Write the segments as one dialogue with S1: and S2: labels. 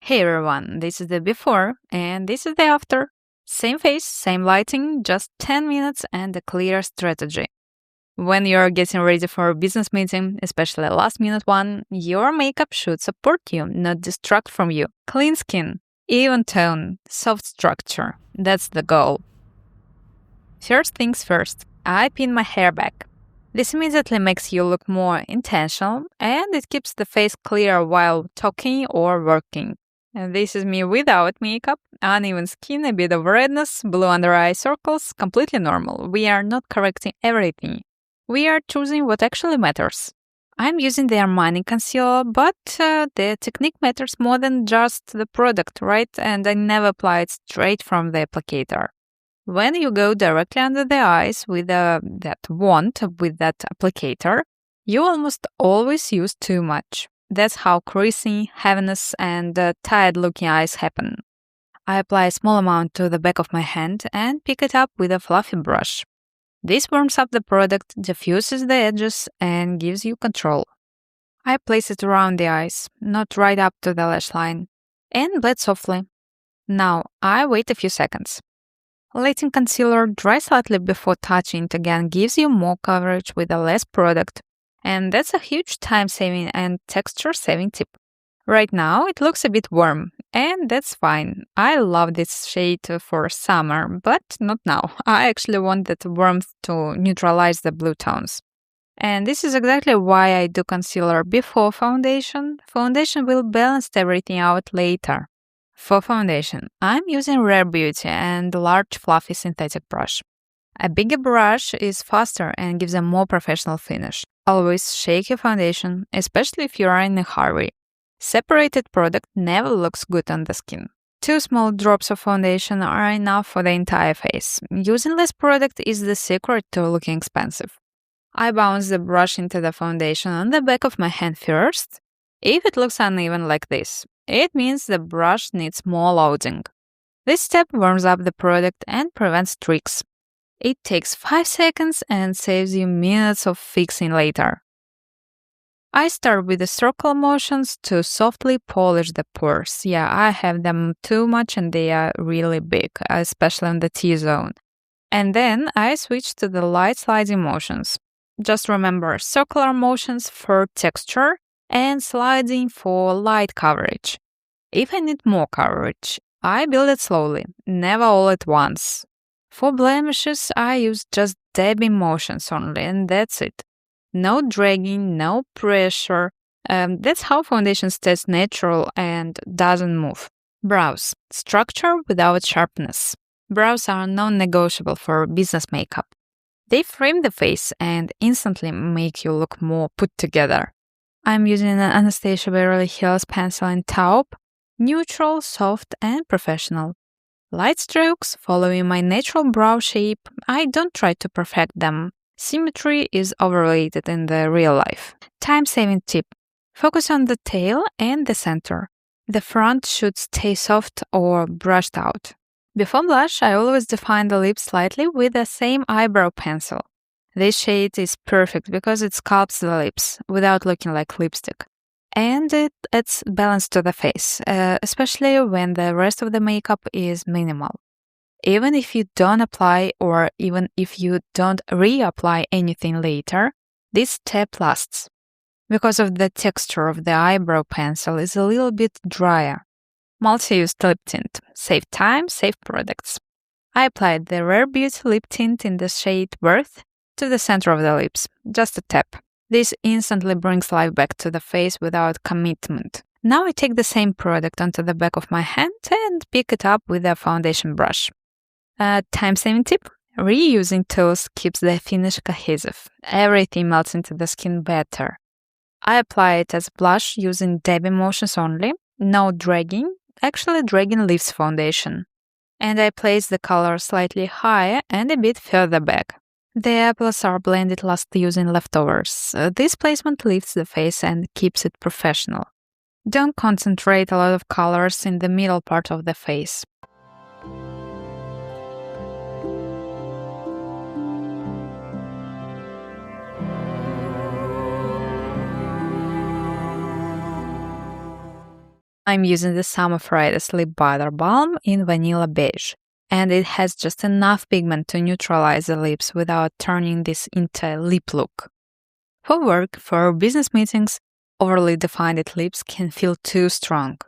S1: Hey everyone, this is the before and this is the after. Same face, same lighting, just 10 minutes and a clear strategy. When you're getting ready for a business meeting, especially a last minute one, your makeup should support you, not distract from you. Clean skin, even tone, soft structure. That's the goal. First things first, I pin my hair back. This immediately makes you look more intentional and it keeps the face clear while talking or working. And this is me without makeup, uneven skin, a bit of redness, blue under eye circles, completely normal. We are not correcting everything. We are choosing what actually matters. I'm using the Armani concealer, but the technique matters more than just the product, right? And I never apply it straight from the applicator. When you go directly under the eyes with that wand, with that applicator, you almost always use too much. That's how creasing, heaviness, and tired-looking eyes happen. I apply a small amount to the back of my hand and pick it up with a fluffy brush. This warms up the product, diffuses the edges, and gives you control. I place it around the eyes, not right up to the lash line, and blend softly. Now, I wait a few seconds. Letting concealer dry slightly before touching it again gives you more coverage with a less product. And that's a huge time-saving and texture-saving tip. Right now, it looks a bit warm, and that's fine. I love this shade for summer, but not now. I actually want that warmth to neutralize the blue tones. And this is exactly why I do concealer before foundation. Foundation will balance everything out later. For foundation, I'm using Rare Beauty and large fluffy synthetic brush. A bigger brush is faster and gives a more professional finish. Always shake your foundation, especially if you are in a hurry. Separated product never looks good on the skin. 2 small drops of foundation are enough for the entire face. Using less product is the secret to looking expensive. I bounce the brush into the foundation on the back of my hand first. If it looks uneven like this, it means the brush needs more loading. This step warms up the product and prevents tricks. It takes 5 seconds and saves you minutes of fixing later. I start with the circle motions to softly polish the pores. Yeah, I have them too much and they are really big, especially in the T-zone. And then I switch to the light sliding motions. Just remember, circular motions for texture and sliding for light coverage. If I need more coverage, I build it slowly, never all at once. For blemishes, I use just dabbing motions only, and that's it. No dragging, no pressure. That's how foundation stays natural and doesn't move. Brows. Structure without sharpness. Brows are non-negotiable for business makeup. They frame the face and instantly make you look more put together. I'm using an Anastasia Beverly Hills pencil in taupe, neutral, soft, and professional. Light strokes following my natural brow shape. I don't try to perfect them. Symmetry is overrated in the real life. Time-saving tip. Focus on the tail and the center. The front should stay soft or brushed out. Before blush, I always define the lips slightly with the same eyebrow pencil. This shade is perfect because it sculpts the lips without looking like lipstick. And it adds balance to the face, especially when the rest of the makeup is minimal. Even if you don't apply or even if you don't reapply anything later, this step lasts. Because of the texture of the eyebrow pencil is a little bit drier. Multi-use lip tint. Save time, save products. I applied the Rare Beauty lip tint in the shade Worth to the center of the lips, just a tap. This instantly brings life back to the face without commitment. Now I take the same product onto the back of my hand and pick it up with a foundation brush. Time-saving tip. Reusing tools keeps the finish cohesive. Everything melts into the skin better. I apply it as blush using dabbing motions only, no dragging. Actually, dragging leaves foundation. And I place the color slightly higher and a bit further back. The apples are blended last using leftovers. This placement lifts the face and keeps it professional. Don't concentrate a lot of colors in the middle part of the face. I'm using the Summer Fridays Lip Butter Balm in Vanilla Beige, and it has just enough pigment to neutralize the lips without turning this into a lip look. For work, for business meetings, overly defined lips can feel too strong.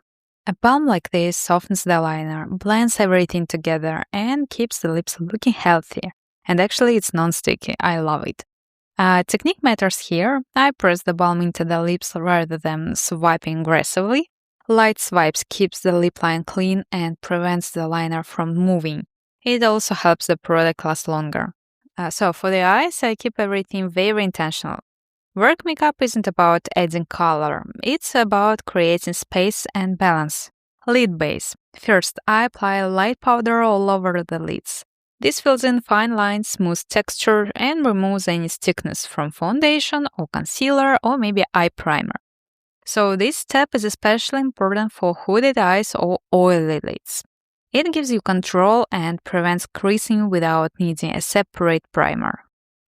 S1: A balm like this softens the liner, blends everything together, and keeps the lips looking healthy. And actually, it's non-sticky. I love it. Technique matters here. I press the balm into the lips rather than swiping aggressively. Light swipes keeps the lip line clean and prevents the liner from moving. It also helps the product last longer. So for the eyes, I keep everything very intentional. Work makeup isn't about adding color. It's about creating space and balance. Lid base. First, I apply light powder all over the lids. This fills in fine lines, smooths texture, and removes any stickiness from foundation or concealer or maybe eye primer. So this step is especially important for hooded eyes or oily lids. It gives you control and prevents creasing without needing a separate primer.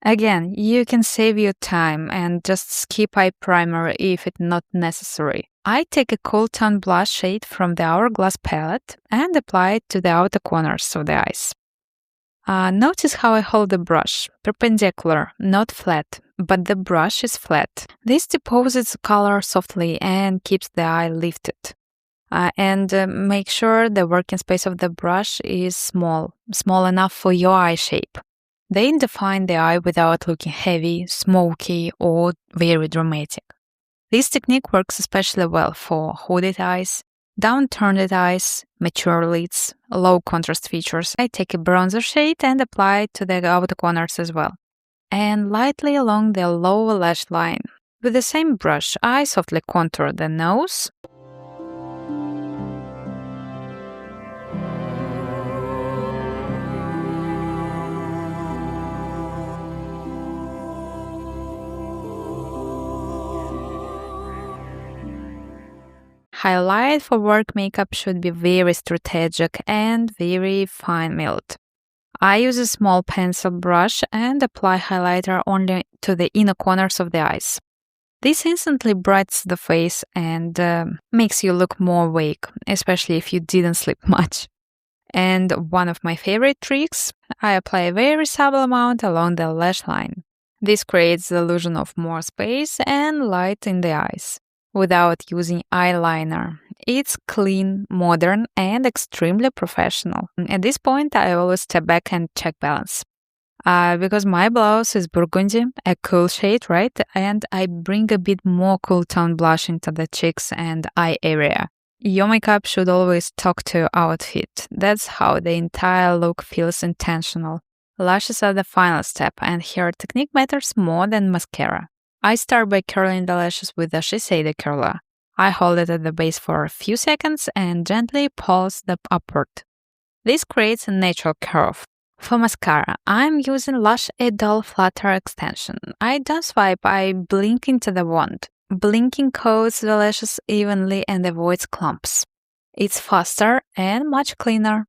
S1: Again, you can save your time and just skip eye primer if it's not necessary. I take a cool tone blush shade from the Hourglass palette and apply it to the outer corners of the eyes. Notice how I hold the brush, perpendicular, not flat, but the brush is flat. This deposits color softly and keeps the eye lifted. Make sure the working space of the brush is small enough for your eye shape. They define the eye without looking heavy, smoky, or very dramatic. This technique works especially well for hooded eyes, downturned eyes, mature lids, low contrast features. I take a bronzer shade and apply it to the outer corners as well, and lightly along the lower lash line. With the same brush, I softly contour the nose, highlight for work makeup should be very strategic and very fine-milled. I use a small pencil brush and apply highlighter only to the inner corners of the eyes. This instantly brightens the face and makes you look more awake, especially if you didn't sleep much. And one of my favorite tricks, I apply a very subtle amount along the lash line. This creates the illusion of more space and light in the eyes without using eyeliner. It's clean, modern, and extremely professional. At this point, I always step back and check balance. Because my blouse is burgundy, a cool shade, right? And I bring a bit more cool tone blush into the cheeks and eye area. Your makeup should always talk to your outfit. That's how the entire look feels intentional. Lashes are the final step, and here technique matters more than mascara. I start by curling the lashes with the Shiseido curler. I hold it at the base for a few seconds and gently pulse them upward. This creates a natural curve. For mascara, I'm using Lash Idol Flutter extension. I don't swipe, I blink into the wand. Blinking coats the lashes evenly and avoids clumps. It's faster and much cleaner.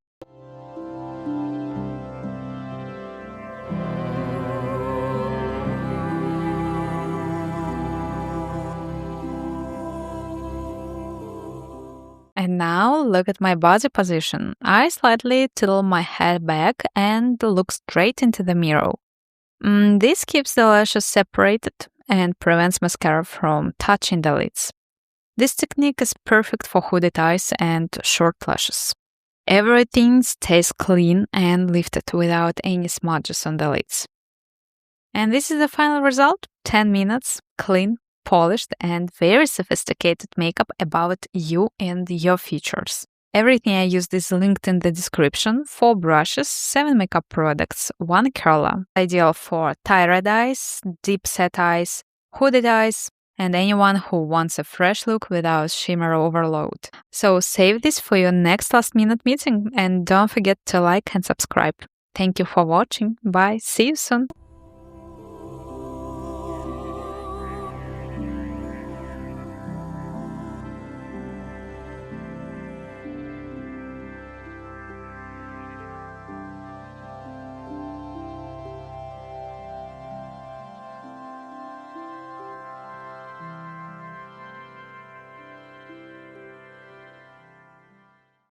S1: And now look at my body position. I slightly tilt my head back and look straight into the mirror. This keeps the lashes separated and prevents mascara from touching the lids. This technique is perfect for hooded eyes and short lashes. Everything stays clean and lifted without any smudges on the lids. And this is the final result: 10 minutes, clean, polished, and very sophisticated makeup about you and your features. Everything I used is linked in the description. 4 brushes, 7 makeup products, 1 curler. Ideal for tired eyes, deep set eyes, hooded eyes, and anyone who wants a fresh look without shimmer overload. So save this for your next last-minute meeting and don't forget to like and subscribe. Thank you for watching. Bye. See you soon.